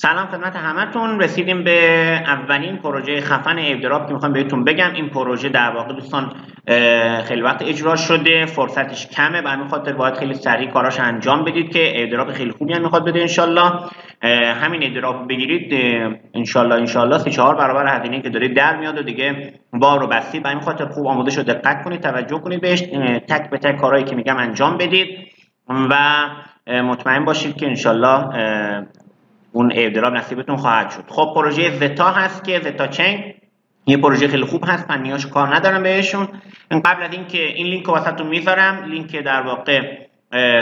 سلام خدمت همتون. رسیدیم به اولین پروژه خفن ایردراپ که میخوام بهتون بگم. این پروژه در واقع دوستان خیلی وقت اجرا شده، فرصتش کمه، به همین خاطر باید خیلی سریع کاراش انجام بدید که ایردراپ خیلی خوبی هم میخواد بده انشالله. همین ایردراپ بگیرید انشالله 3-4 برابر هزینه‌ای که دارید در میاد و دیگه بار رو بستید. به همین خاطر خوب آماده شو، دقت کنید، توجه کنید بهش، تک به تک کارهایی که میگم انجام بدید و مطمئن باشید که انشالله اون ایردراپ نصیبتون خواهد شد. خب پروژه زتا هست که زتا چین یه پروژه خیلی خوب هست، فنیاش کار ندارم بهشون. قبل از اینکه این لینک رو واسهتون میذارم، لینک در واقع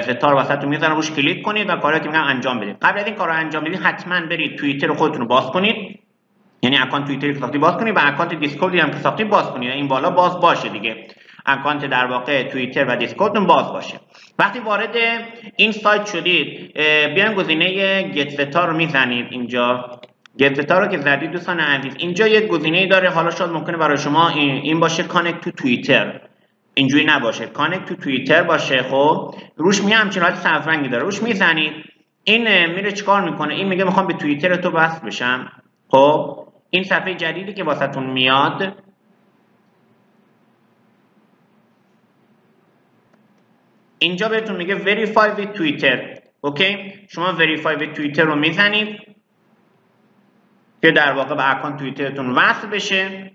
زتا رو واسهتون میذارم، روش کلیک کنید و کاری که میگم انجام بدید. قبل از این کارو انجام بدید حتما برید توییتر خودتون رو باز کنید، یعنی اکانت توییتری که ساختی باز کنید و اکانت دیسکوردی هم که ساختی باز کنید. این بالا باز باشه دیگه، اکانت در واقع توییتر و دیسکوردتون باز باشه. وقتی وارد این سایت شدید بیاین گزینه گت زتا رو میزنید. اینجا گت زتا رو که زدید دوستان عزیز، اینجا یک گزینه‌ای داره. حالا شاید ممکنه برای شما این باشه کانکت تو توییتر، اینجوری نباشه، کانکت تو توییتر باشه. خب روش میام همچین حالت سبز رنگی داره، روش میزنید. این میره چیکار میکنه؟ این میگه میخوام به توییتر تو وصل بشم. خب این صفحه جدیدی که واسهتون میاد، اینجا بهتون میگه verify with توییتر. اوکی، شما verify with توییتر رو میزنید که در واقع به اکانت توییترتون وصل بشه.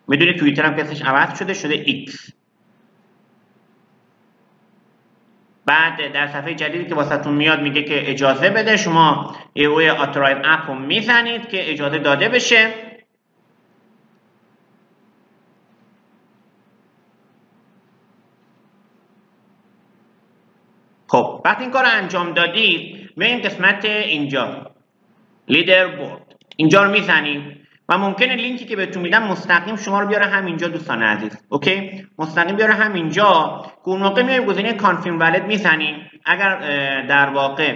میدونید توییتر هم کسش عوض شده X. بعد در صفحه جدیدی که واسهتون میاد میگه که اجازه بده، شما روی اتورایز اپ رو میزنید که اجازه داده بشه. خب وقتی این کار رو انجام دادید میایم قسمت اینجا لیدر بورد، اینجا رو میزنید و ممکنه لینکی که بهتون میدم مستقیم شما رو بیاره همینجا دوستان عزیز. اوکی، مستقیم بیاره همینجا که اون موقع میایم گزینه کانفرم ولت میزنید. اگر در واقع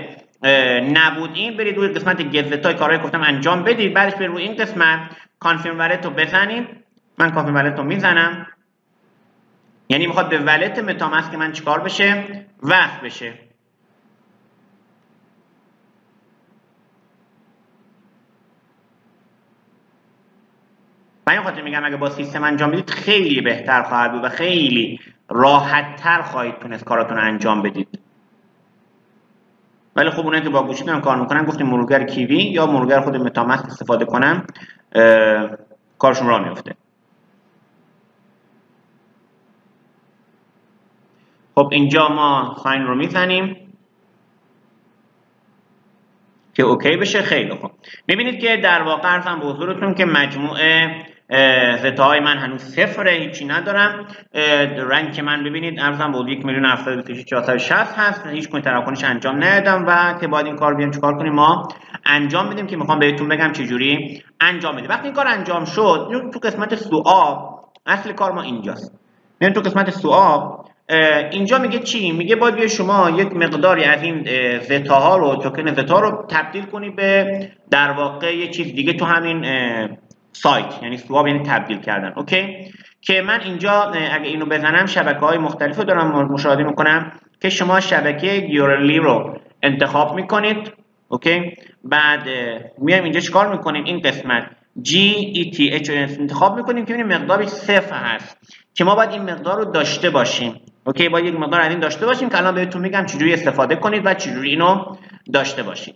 نبود این برید روی قسمت گت زتا کارهای گفتم انجام بدید، بعدش برید روی این قسمت کانفرم ولت رو بزنید. من کانفرم ولت رو میزنم، یعنی میخواد به ولت متامسک من چیکار بشه؟ وصل بشه. من خاطر میگم اگه با سیستم انجام بدید خیلی بهتر خواهد بود و خیلی راحت تر خواهید تونست کاراتون رو انجام بدید. ولی خب اونایی که با گوشی دارن کار میکنن، گفتیم مرورگر کیوی یا مرورگر خود متامسک استفاده کنن کارشون راه میفته. خب اینجا ما ساین رو میزنیم که اوکی بشه. خیلی خوب، میبینید که در واقع عرضم به حضورتون که مجموعه زتاهای من هنوز صفره، هیچی ندارم. رنگ من ببینید عرضم به 1,072,460 هست، هیچ کنی تراکنش انجام ندادم و که باید این کار بیام چیکار کنیم؟ ما انجام بدیم که میخوام بهتون بگم چجوری انجام بدیم. وقتی این کار انجام شد تو قسمت سواب، اصل کار ما اینجاست. میایم تو قسمت سواب، اینجا میگه چی؟ میگه باید بیاید شما یک مقداری از این زتاها رو، توکن زتا رو تبدیل کنی به در واقع یه چیز دیگه تو همین سایت، یعنی سواب یعنی تبدیل کردن. اوکی، که من اینجا اگه اینو بزنم شبکه‌های مختلف رو دارم مشاهده میکنم که شما شبکه گیورلی رو انتخاب میکنید. اوکی، بعد میایم اینجا چیکار میکنیم؟ این قسمت GETH انتخاب میکنیم که ببینیم مقدارش 0 هست که ما باید این مقدار رو داشته باشیم. اوکی، باید یک مقدار از این داشته باشیم که الان بهتون میگم چجوری استفاده کنید و چجوری اینو داشته باشید.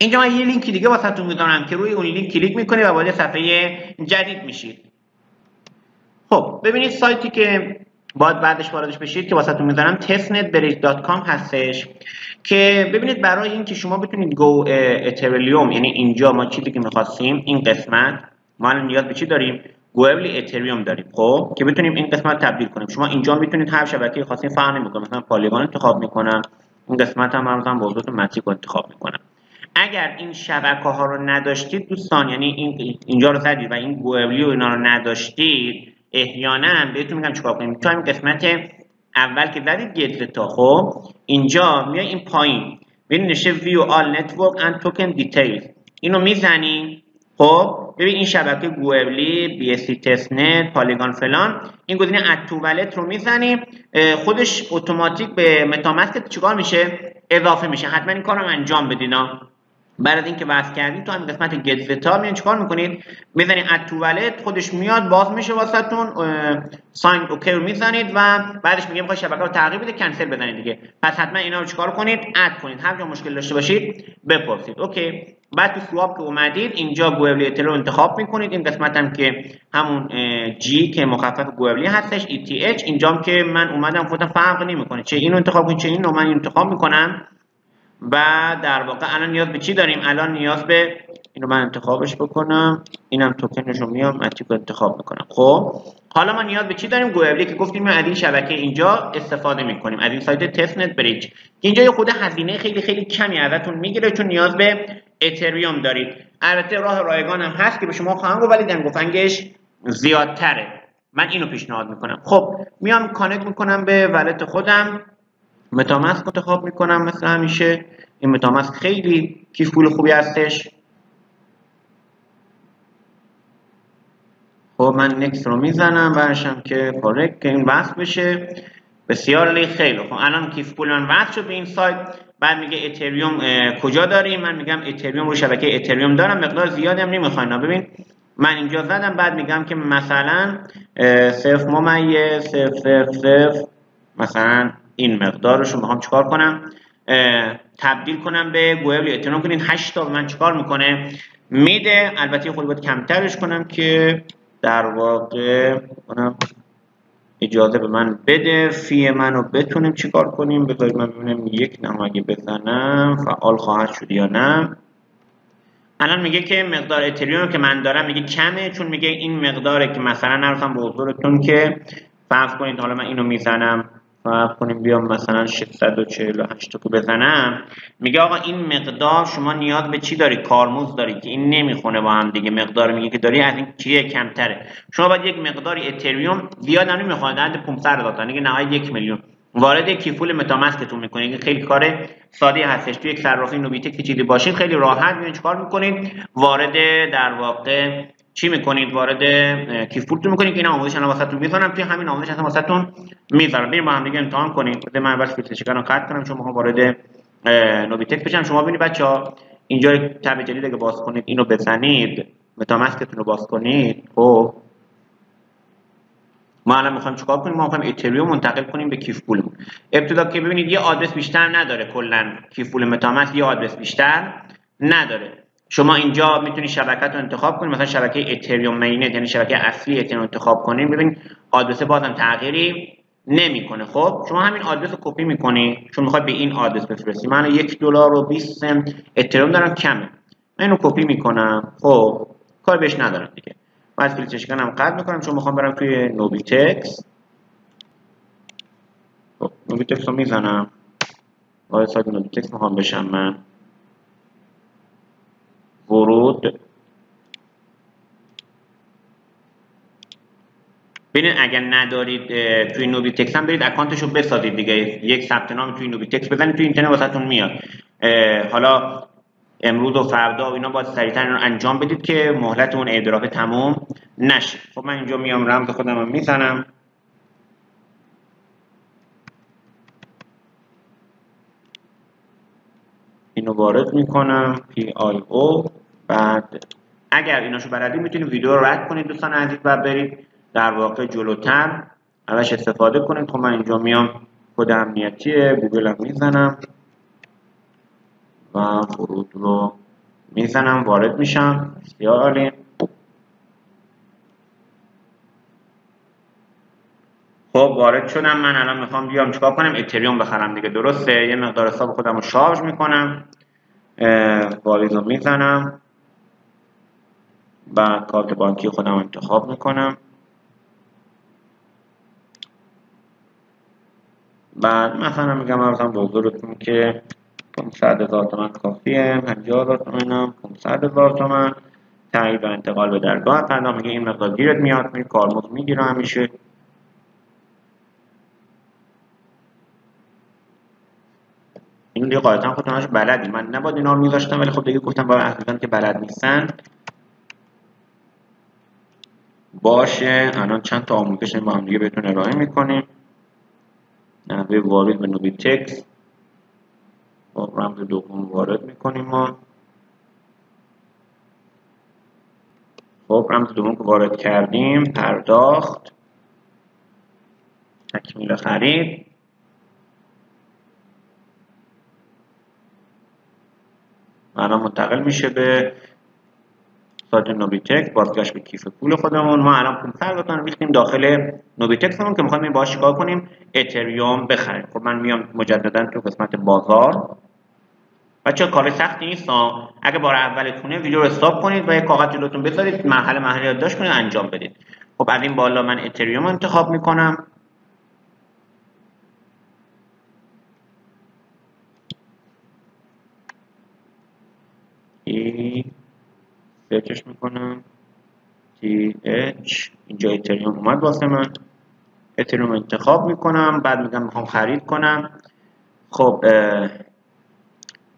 اینجا من یه لینک دیگه واسهتون میذارم که روی اون لینک کلیک میکنید و وارد صفحه جدید میشید. خب ببینید سایتی که باید بعدش واردش بشید که واسهتون میذارم testnetbridge.com هستش که ببینید برای اینکه شما بتونید گو اتریوم، یعنی اینجا ما چیزی که میخواستیم این قسمت ما الان نیاز به چی داریم؟ گوبلی اتریوم داریم. خب که بتونیم این قسمت تبدیل کنیم. شما اینجا میتونید هر شبکه‌ای خواستین فرق نمیکنه، مثلا پالیگون انتخاب میکنم، این قسمت هم مثلا بازوتون متریک رو انتخاب میکنم. اگر این شبکه‌ها رو نداشتید دوستان، یعنی اینجا رو زدید و این گوبلی و اینا رو نداشتید، احیانا بهتون میگم چیکار کنیم. تو همین قسمت اول که زدید گت زتا، خب اینجا میای این پایین ببین نشه view all network and token details، اینو میزنین خب ببین این شبکه گوبلی، بی اس سی تست نت، پالیگون فلان، این گزینه اد تو والت رو میزنیم، خودش اتوماتیک به متامسک چیکار میشه؟ اضافه میشه. حتما این کارو انجام بدین. بعد از اینکه وصل کردین تو همین قسمت گت زتا میان چیکار میکنید؟ میزنید اد تو والت، خودش میاد باز میشه واسهتون، ساین اوکی رو میزنید و بعدش میگه میخواد شبکه رو تغییر بده، کنسل بزنید دیگه. پس حتما اینا رو چیکار کنید؟ اد کنید. هر جا مشکل داشته باشید بپرسید. اوکی. بعد تو سواب که اومدید اینجا گوبلی اتل رو انتخاب میکنید. این قسمت هم که همون جی که مخفف گوبلی هستش، ETH. اینجام که من اومدم خودم فرق نمیکنه چه اینو انتخاب کنید چه اینو، من اینو انتخاب میکنم. و در واقع الان نیاز به چی داریم؟ الان نیاز به اینو من انتخابش بکنم، اینم توکنش رو میام متیک انتخاب میکنم. خب حالا ما نیاز به چی داریم؟ گوبلی که گفتیم از این شبکه اینجا استفاده میکنیم، از این سایت تست نت بریج که اینجا یه خود هزینه خیلی خیلی کمی ازتون میگیره چون نیاز به اتریوم دارید. البته راه رایگان هم هست که به شما خواهم گفت ولی دنگوفنگش زیادتره. من اینو پیشنهاد میکنم. خب میام کانکت میکنم به والت خودم، متامسک انتخاب میکنم مثل همیشه. این متامسک خیلی کیف پول خوبی هستش. خب من نکست رو میزنم برشم که کارکت که این وصل بشه. بسیار عالی. خیلی خب الان کیف پول من وصل شد به این سایت. بعد میگه اتریوم کجا داریم؟ من میگم اتریوم رو شبکه اتریوم دارم، مقدار زیادی هم نمیخواین. ببین من اینجا زدم، بعد میگم که مثلا 0.000 مثلا این مقدارش رو میخوام چیکار کنم؟ تبدیل کنم به گوبلی اتریوم. کنین 8 تا من چیکار میکنه؟ میده. البته خودی باید کمترش کنم که در واقع کنم اجازه به من بده فی منو بتونیم چیکار کنیم. بذارید من ببینم یک نم اگه بزنم فعال خواهد شد یا نه. الان میگه که مقدار اتریوم که من دارم میگه کمه، چون میگه این مقداره که مثلا نرفتم به حضورتون که فرض کنید حالا من اینو میزنم، فرض کنیم بیام مثلا 648 تا بزنم، میگه آقا این مقدار شما نیاز به چی داری؟ کارمزد داری که این نمیخونه با هم دیگه. مقدار میگه که داری از این چیه کمتره. شما باید یک مقداری اتریوم زیاد هم نمیخواد، عدد 500 تا دیگه نهایت 1 میلیون وارد کیفول متامسکتون میکنید. خیلی کار ساده هستش. تو یک صرافی نوبیتک که چیزی باشید خیلی راحت میاد چیکار میکنید؟ وارد در واقع چی میکنید؟ وارد کیفولتون میکنید که اینا آموزش الان واسهتون میذارم. توی همین آموزش اصلا واسهتون میذارم. بریم با هم دیگه امتحان کنیم. بده من بس فیلتر شکن رو قطع کنم چون میخوام وارد نوبیتک بشم. شما ببینید بچه‌ها اینجا تب جدید اگه باز کنید اینو بزنید، متامسکتون رو باز کنید. خب ما الان میخوایم چیکار کنیم؟ ما میخوایم اتریوم منتقل کنیم به کیف پولمون. ابتدا که ببینید یه آدرس بیشتر نداره، کلا کیف پول متامسک یه آدرس بیشتر نداره. شما اینجا میتونید شبکه رو انتخاب کنید، مثلا شبکه اتریوم مینت یعنی شبکه اصلی اتریوم انتخاب کنید. ببینید آدرس بازم تغییری نمیکنه. خب شما همین آدرس رو کپی میکنید چون میخواد به این آدرس بفرستی. من $1.20 اتریوم دارم کمه، من اینو کپی میکنم. خب کار بهش ندارم دیگه. بعد فیلتر شکن هم قطع میکنم چون میخوام برم توی نوبیتکس. خب نوبیتکس رو میزنم، وارد سایت نوبیتکس میخوام بشم. من ورود ببینید اگر ندارید توی نوبیتکس هم برید اکانتش رو بسازید دیگه. یک ثبت نام توی نوبیتکس بزنید توی اینترنت واسهتون میاد. حالا امروز و فردا و اینا باید سریعتر رو انجام بدید که مهلت اون ایردراپ تموم نشه. خب من اینجا میام رمز خودم رو میزنم، اینو وارد میکنم PIO. بعد اگر ایناشو بلدید میتونید ویدیو رو رد کنید دوستان عزیز و برید در واقع جلوتر ازش استفاده کنید. خب من اینجا میام کد امنیتی گوگل هم میزنم و ورود رو میزنم، وارد میشم. بسیار عالی. خب وارد شدم. من الان میخوام بیام چیکار کنم؟ اتریوم بخرم دیگه. درسته؟ یه مقدار حساب خودم رو شارژ میکنم، والیز رو میزنم، بعد کارت بانکی خودم رو انتخاب میکنم، بعد مثلا میگم ارزم به حضورتون که 500,000 تومان کافیه، 50,000 تومنم، 500,000 تومان، تایید و انتقال به درگاه پرداخت. میگه این مقدار گیرت میاد، می کارمزد میگیره همیشه. این دیگه قاعدتا خودتون بلدین، من نباید اینا رو میذاشتم ولی خب دیگه گفتم برای عزیزان که بلد نیستن باشه. الان چند تا آموزش با هم دیگه بهتون ارائه میکنیم. نحوه وارد به نوبیتکس. خب رمز دوم وارد میکنیم ما. خب رمز دوم که وارد کردیم، پرداخت، تکمیل خرید. الان منتقل میشه به سایت نوبیتکس، بازگشت به کیف پول خودمون. ما الان 500 تومان ریختیم داخل نوبیتکسمون که میخوایم باهاش چیکار کنیم؟ اتریوم بخریم. خب من میام مجددا تو قسمت بازار. بچه‌ها کار سختی نیست. اگه بار اولتونه ویدیو رو استاپ کنید و یک کاغذ جلوتون بذارید، مرحله یادداشت کنید، انجام بدید. خب از این بالا من اتریوم رو انتخاب میکنم. سرچش میکنم TH. اینجا اتریوم اومد واسه من. اتریوم انتخاب میکنم، بعد میگم میخوام خرید کنم. خب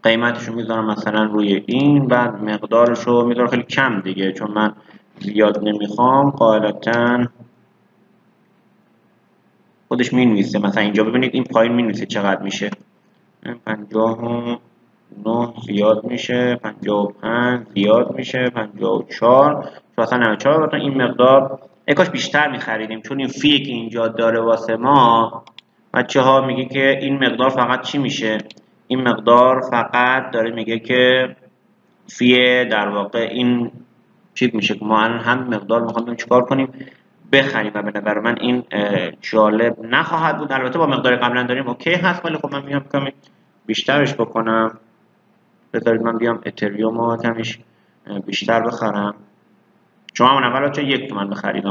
قیمتشو میذارم مثلا روی این، بعد مقدارشو میذارم خیلی کم دیگه چون من زیاد نمیخوام. قاعدتا خودش مینویسه. مثلا اینجا ببینید این پایین مینویسه چقدر میشه. 59 زیاد میشه، 55 زیاد میشه، 54 مثلا 94. این مقدار کاش بیشتر میخریدیم چون این فی که اینجا داره واسه ما بچه ها میگه که این مقدار فقط چی میشه. این مقدار فقط داره میگه که فی در واقع این چی میشه که ما الان هم مقدار میخوایم چیکار کنیم؟ بخریم. و به نظر من این جالب نخواهد بود. البته با مقدار قبلا داریم اوکی هست، ولی خب من میام کمی بیشترش بکنم. بذارید من بیام اتریوم رو کمیش بیشتر بخرم. شما همون اول چه 1 تومن بخرید.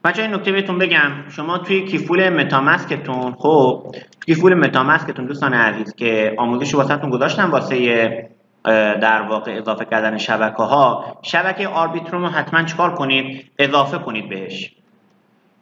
بچه این نکته بهتون بگم، شما توی کیفول متامسکتون، خب کیفول متامسکتون دوستان عزیز که آموزش واسهتون گذاشتم واسه در واقع اضافه کردن شبکه‌ها، شبکه آربیتروم رو حتما چیکار کنید؟ اضافه کنید بهش.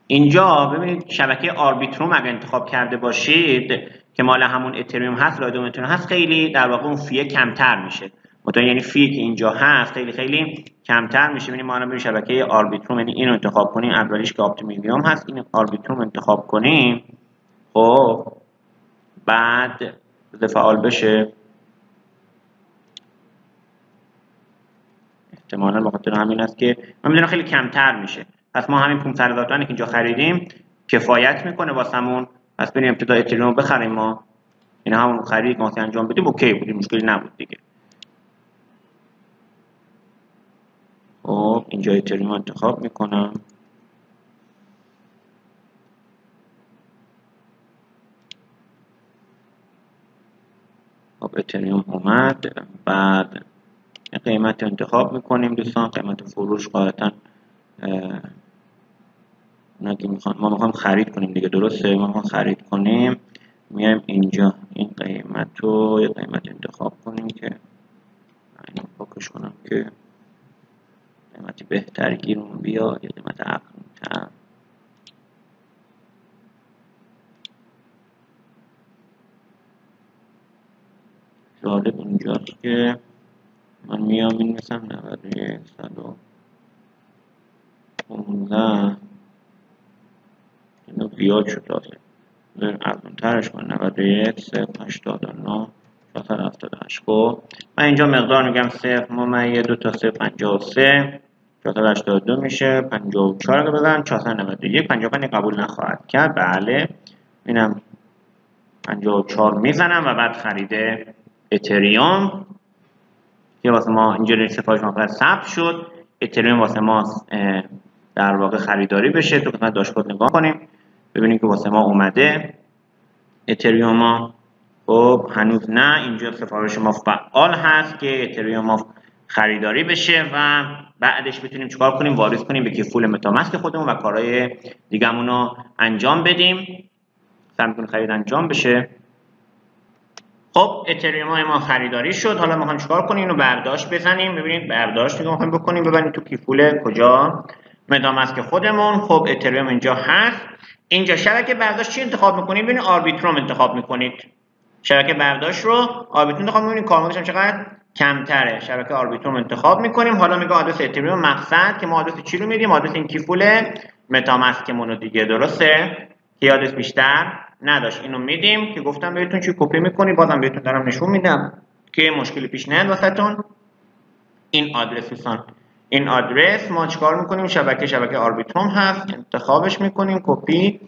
اینجا ببینید شبکه آربیتروم اگه انتخاب کرده باشید که مال همون اتریوم هست، رایدوم اتریوم هست، خیلی در واقع اون فی کمتر میشه. یعنی فی که اینجا هست خیلی کمتر میشه. ببینید ما الان بریم شبکه آربیتروم، یعنی اینو انتخاب کنیم، اولیش که آپتیمیوم هست، این آربیتروم انتخاب کنیم. خب بعد بذار فعال بشه. احتمالاً به خاطر همین است که من میدونم خیلی کمتر میشه. پس ما همین 500,000 تومانی که اینجا خریدیم کفایت میکنه واسمون. پس بریم ابتدا اتریوم بخریم. ما این همون خرید که ما انجام بدیم اوکی بود، مشکلی نبود دیگه. خب اینجا اتریوم انتخاب میکنم. خب اتریوم اومد. بعد قیمت انتخاب میکنیم دوستان. قیمت فروش قاعدتا ما میخوایم خرید کنیم دیگه، درسته؟ ما میخوایم خرید کنیم. میایم اینجا این قیمت رو یه قیمت انتخاب کنیم که اینو پاکش کنم که قیمتی بهتری گیرمون بیاد، یه قیمت افزون‌تر. جالب اینجاست که من میام می‌نویسم 91 115 اینو زیاد شد تازه ارزون‌ترش کنم 91 089 478. خب من اینجا مقدار میگم 0.2 تا 0.53 482 میشه. 54 اگه بزنم 491. 55 قبول نخواهد کرد. بله اینم 54 میزنم و بعد خریده اتریوم که واسه ما اینجا سفارش ما ثبت شد. اتریوم واسه ما در واقع خریداری بشه. تو قسمت داشبورد نگاه کنیم ببینیم که واسه ما اومده اتریوم ما. خب هنوز نه، اینجا سفارش ما فعال هست که اتریوم ما خریداری بشه و بعدش بتونیم چیکار کنیم؟ واریز کنیم به کیفول متامسک خودمون و کارهای دیگه‌مون رو انجام بدیم. سعی می‌کنیم خرید انجام بشه. خب اتریوم ما خریداری شد. حالا می‌خوایم چیکار کنیم؟ اینو برداشت بزنیم. ببینید برداشت که می‌خوایم بکنیم ببریم تو کیفول کجا؟ متامسک خودمون. خب اتریوم اینجا هست. اینجا شبکه برداشت چی انتخاب می‌کنید؟ ببینید آربیتروم انتخاب می‌کنید. شبکه برداشت رو آربیتروم انتخاب می‌کنید. کارمزدش هم چقدر؟ کمتره شبکه آربیتروم انتخاب میکنیم. حالا میگه آدرس اتریوم مقصد که ما آدرس چی رو میدیم؟ آدرس این کیفول متامسکمون رو دیگه، درسته که آدرس بیشتر نداشت. اینو میدیم که گفتم بهتون چی کپی میکنی، بازم بهتون دارم نشون میدم که مشکلی پیش نیاد واسهتون. این آدرس دوستان، این آدرس ما چیکار میکنیم؟ شبکه آربیتروم هست، انتخابش میکنیم کپی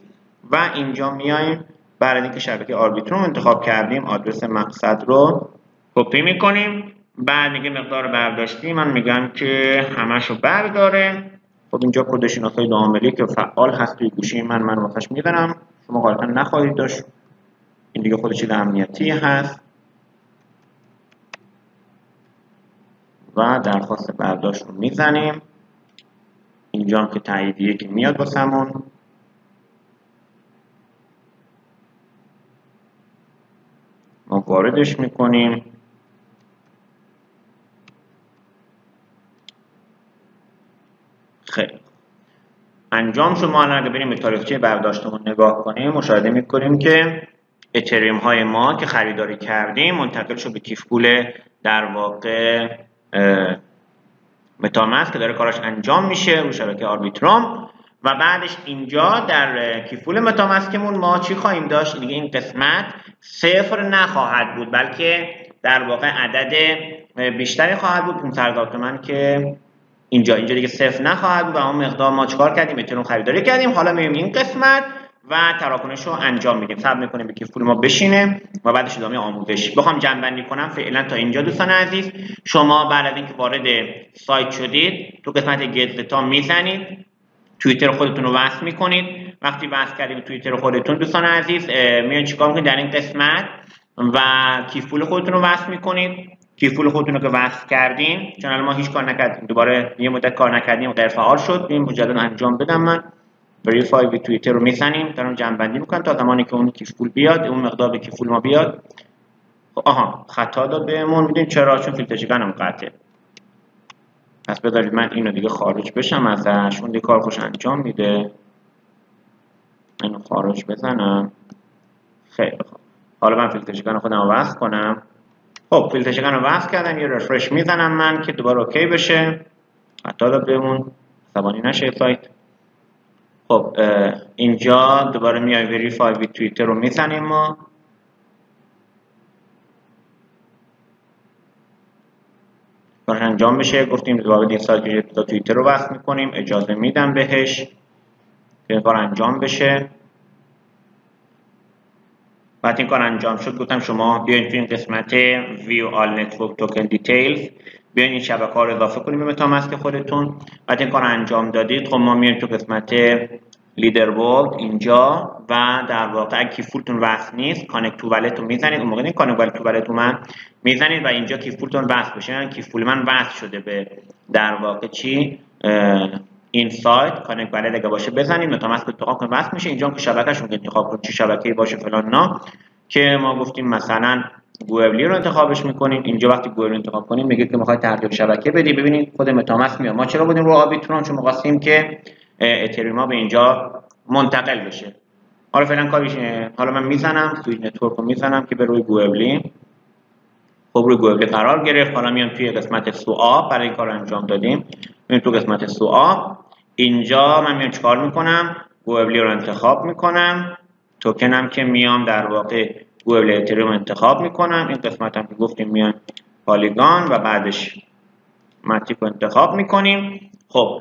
و اینجا میایم بعد از اینکه شبکه آربیتروم انتخاب کردیم آدرس مقصد رو کپی میکنیم. بعد میگه مقدار برداشتی، من میگم که همشو برداره. خب اینجا کد شناسایی دامری که فعال هست توی گوشی من واسش میذارم، شما غالبا نخواهید داشت. این دیگه خود چیز امنیتی هست و درخواست برداشت رو میزنیم. اینجا هم که تاییدیه که میاد واسمون، ما واردش میکنیم. خیلی انجام شد. ما الان اگه بریم به تاریخچه برداشتمون نگاه کنیم مشاهده میکنیم که اتریوم های ما که خریداری کردیم منتقل شد به کیف پول در واقع متامسک که داره کاراش انجام میشه رو شبکه آربیتروم. و بعدش اینجا در کیف پول متامسکمون ما چی خواهیم داشت؟ دیگه این قسمت صفر نخواهد بود بلکه در واقع عدد بیشتری خواهد بود، 500,000 تومان که اینجا دیگه صفر نخواهد بود و اون مقدار ما چیکار کردیم؟ اتریوم خریداری کردیم. حالا میایم این قسمت و تراکنش رو انجام میدیم، صبر میکنیم به کیف پول ما بشینه و بعدش ادامه آموزش. بخوام جمع‌بندی کنم فعلا تا اینجا دوستان عزیز. شما بعد از اینکه وارد سایت شدید تو قسمت گزتا میزنید، توییتر خودتون رو وصل میکنید. وقتی وصل کردید توییتر خودتون دوستان عزیز میان چیکار میکنید؟ در این قسمت و کیف پول خودتون رو وصل میکنید. کیف پول خودتون رو که وصل کردین، چون الان ما هیچ کار نکردیم، دوباره یه مدت کار نکردیم غیر فعال شد، این مجدد انجام بدم. من وریفای وی توییتر رو میزنیم، دارم جمع بندی میکنم تا زمانی که اون کیف پول بیاد، اون مقدار به کیف پول ما بیاد. آها خطا داد بهمون، میدونید چرا؟ چون فیلتر شکنم قطعه. پس بذارید من اینو دیگه خارج بشم ازش، اون دیگه کار خوش انجام میده. اینو خارج بزنم. خیلی خوب، حالا من فیلتر شکن خودم رو وصل کنم. خب فیلتر شکن رو وصل کردم، یه رفرش میزنم من که دوباره اوکی بشه. خطا داد بهمون، عصبانی نشه سایت. خب اینجا دوباره میای وریفای وی توییتر رو میزنیم. ما کارش انجام بشه گفتیم دوباره این سایت تا توییتر رو وصل میکنیم، اجازه میدم بهش که کار انجام بشه. بعد این کار انجام شد گفتم شما بیاین توی این قسمت View All Network Token Details بیاین این شبکه‌ها رو اضافه کنیم به متامسک خودتون. بعد این کار انجام دادید، خب ما میایم تو قسمت لیدر بورد اینجا و در واقع اگه کیف پولتون وصل نیست کانکت تو والت رو میزنید. اون موقع این کانکت تو والت رو من میزنید و اینجا کیف پولتون وصل بشه. یعنی کیف پول من وصل شده به در واقع چی؟ این سایت. کانکت والت اگه باشه بزنید، متامسک انتخاب کنید وصل میشه. اینجا که شبکه‌شون انتخاب کنید چه شبکه‌ای باشه فلان نا، که ما گفتیم مثلا گوگلی رو انتخابش میکنید. اینجا وقتی گوگل رو انتخاب کنید میگه که میخواید ترتیب شبکه بدید. ببینید خود متامسک میاد. ما چرا بودیم رو آربیتروم؟ چون می‌خواستیم که اتریوم به اینجا منتقل بشه. حالا فعلا کاریش، حالا من میزنم سویچ نتورک رو میزنم که به روی گوگلی. خب روی گوگلی قرار گرفت. حالا میام توی قسمت سوآ، برای این کار انجام دادیم. میام تو قسمت سوآ، اینجا من میام چیکار میکنم؟ گوگلی رو انتخاب میکنم. توکنم که میام در واقع گوگل اتریوم انتخاب میکنم. این قسمت هم که گفتیم میان پالیگان و بعدش ماتیک رو انتخاب میکنیم. خب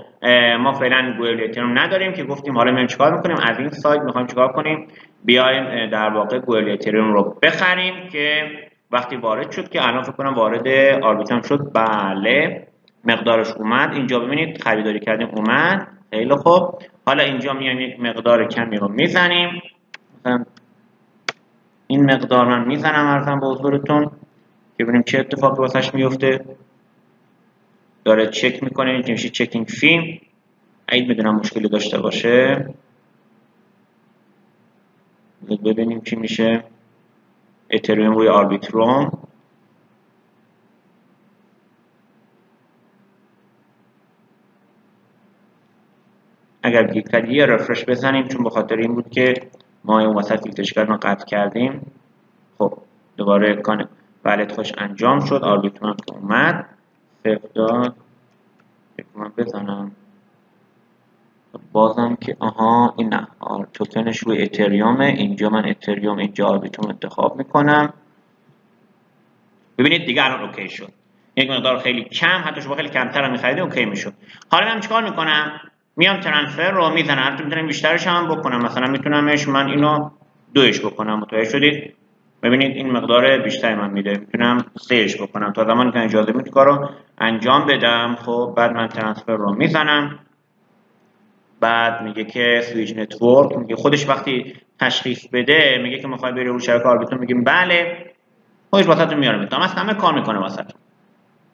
ما فعلا گوگل اتریوم نداریم که گفتیم، حالا میایم چیکار میکنیم؟ از این سایت میخوایم چیکار کنیم؟ بیایم در واقع گوگل اتریوم رو بخریم که وقتی وارد شد، که الان فکر کنم وارد آربیتروم شد. بله مقدارش اومد. اینجا ببینید خریداری کردیم اومد. خیلی خوب، حالا اینجا میایم یک مقدار کمی رو میزنیم. مثلا این مقدار من میزنم ارزم به حضورتون که ببینیم چه اتفاقی واسش میفته. داره چک میکنه، این میشه چکینگ فی. اگه بدونم مشکلی داشته باشه ببینیم چی میشه. اتریوم روی آربیتروم اگر کلیک کردیم یه رفرش بزنیم، چون به خاطر این بود که ما اون وسط فیلتر شکن رو قطع کردیم. خب دوباره کانه بله خوش انجام شد. آربیترم که اومد 0 داد. من بزنم بازم که آها این نه توکنش روی اتریومه. اینجا من اتریوم اینجا آربیترم انتخاب میکنم. ببینید دیگه الان اوکی شد. یک مقدار خیلی کم، حتی شما خیلی کمتر هم می‌خریدید اوکی میشد. حالا من چیکار میکنم؟ میام ترانسفر رو میزنم. البته میتونم بیشترش هم بکنم، مثلا میتونمش من اینو 2ش بکنم. متوجه شدید؟ ببینید این مقدار بیشتری من میده. میتونم 3ش بکنم تا زمانی که اجازه میده کارو انجام بدم. خب بعد من ترانسفر رو میزنم. بعد میگه که سویچ نتورک، میگه خودش وقتی تشخیص بده میگه که میخواد بره رو شبکه آربیترون، میگیم بله خودش واسهتون میاره. میتونم اصلا همه کار میکنه واسهتون.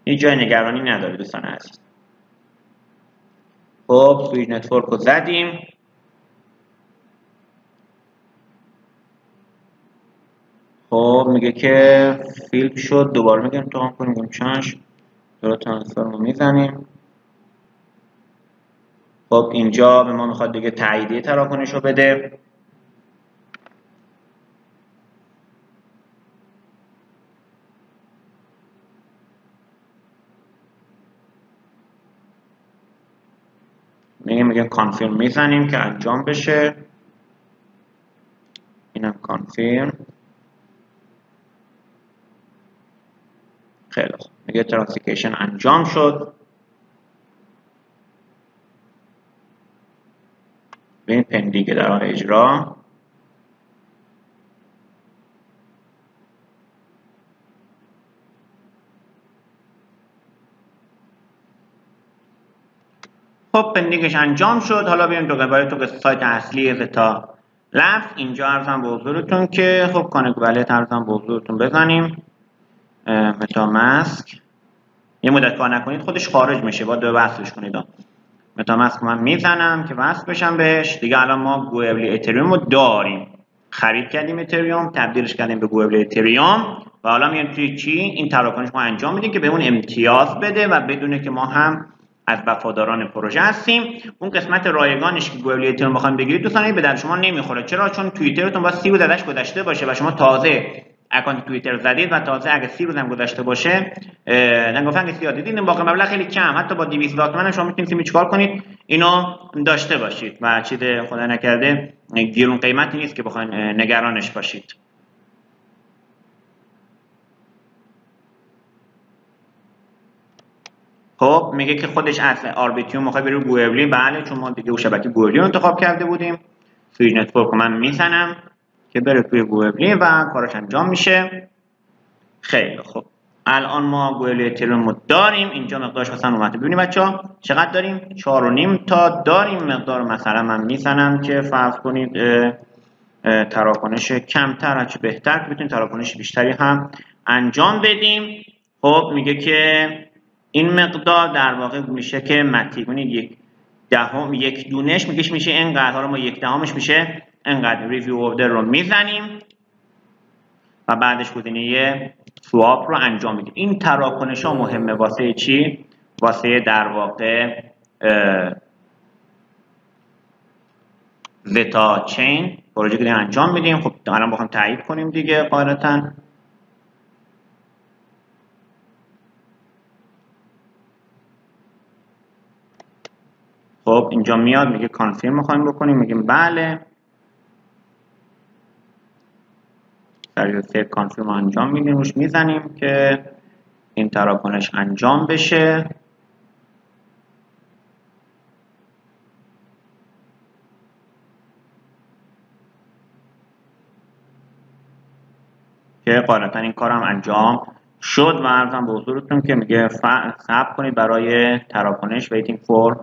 هیچ جای نگرانی نداره دوستان عزیز. خب سویچ نتورک رو زدیم. خب میگه که فیلپ شد. دوباره میگه امتحان کنیم. میگم چشم. دوباره ترانسفر رو میزنیم. خب اینجا به ما میخواد دیگه تاییدیه تراکنش رو بده. میگه کانفرم میزنیم که انجام بشه. اینم کانفرم. خیلی خوب. میگه ترانسیکشن انجام شد. ببین پندینگ در حال اجرا. خب پندینگش انجام شد. حالا بیایم برای تو سایت اصلی زتا لبس. اینجا ارزم به حضورتون که خب کانکت والت ارزم به حضورتون بزنیم. متا ماسک یه مدت کار نکنید خودش خارج میشه، باید وصلش کنید. متا ماسک من میزنم که وصل بشم بهش. دیگه الان ما گوئبلی اتریوم رو داریم. خرید کردیم اتریوم، تبدیلش کردیم به گوئبلی اتریوم و حالا میایم توی چی این تراکنش ما انجام میدیم که به اون امتیاز بده و بدونه که ما هم از وفاداران پروژه هستیم. اون قسمت رایگانش که گوئبلی اتریوم بخواید بگیرید دوستان به درد شما نمیخوره. چرا؟ چون توییترتون باید 30 روز ازش گذشته باشه و شما تازه اکانت توییتر زدید و تازه اگه 30 روز هم گذشته باشه نگفتن که زیاد دیدین باقی مبلغ خیلی کم، حتی با 200 تومن شما میتونید سیم چیکار کنید اینو داشته باشید و چیز خدا نکرده گرون قیمتی نیست که بخواید نگرانش باشید. خب میگه که خودش اصل آربیتریوم میخواد بره گوئبلی. بله چون ما دیگه شبکه گوئبلی رو انتخاب کرده بودیم. سویچ نتورک رو من میزنم که بره توی گوئبلی و کارش انجام میشه. خیلی خوب. الان ما گوئبلی اتریوم رو داریم. اینجا مقدارش مثلا اومده. ببینید بچه‌ها چقدر داریم؟ 4.5 تا داریم. مقدار مثلا من میزنم که فرض کنید تراکنش کمتر هرچی بهتر که بتونید تراکنش بیشتری هم انجام بدیم. خب میگه که این مقدار در واقع میشه که متی کنید 1/10 یک دونش میشه اینقدر. حالا ما 1/10 میشه اینقدر. ریویو اوردر رو میزنیم و بعدش گزینه سواپ رو انجام میدیم. این تراکنش ها مهمه واسه چی؟ واسه در واقع زتا چین پروژه که انجام میدیم. خب الان بخوام تایید کنیم دیگه قاعدتاً. خب اینجا میاد میگه کانفرم میخوایم بکنیم. میگیم بله. در سیو کانفرم انجام میدیم روش میزنیم که این تراکنش انجام بشه. که قاعدتا این کارم انجام شد و عرضم به حضورتون که میگه صبر کنید برای تراکنش waiting for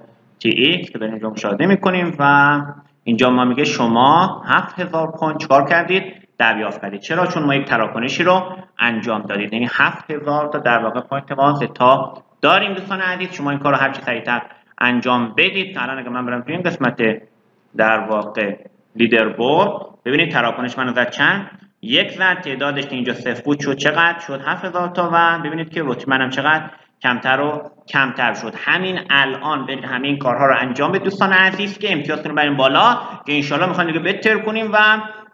TX که بریم اینجا مشاهده میکنیم و اینجا ما میگه شما 7000 کوین چکار کردید؟ دریافت کردید. چرا؟ چون ما یک تراکنشی رو انجام دادید. یعنی 7000 تا در واقع پوینت ما زتا داریم دوستان عزیز. شما این کار رو هر چه سریعتر انجام بدید. الان اگه من برم توی این قسمت در واقع لیدر بورد ببینید تراکنش من زد چند؟ یک زد. تعدادش که اینجا 0 بود شد چقدر؟ شد 7000 تا و ببینید که رتبه منم چقدر کمتر و کمتر شد. همین الان برید همین کارها رو انجام بدید دوستان عزیز که امتیازتون رو بریم بالا که ان شاءالله میخوایم دیگه بهتر کنیم و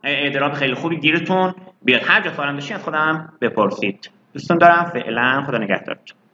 ایدراب خیلی خوبی گیرتون بیاد. هر جا سوال داشتین از خودم بپرسید. دوستان دارم. فعلا خدا نگهدارتون.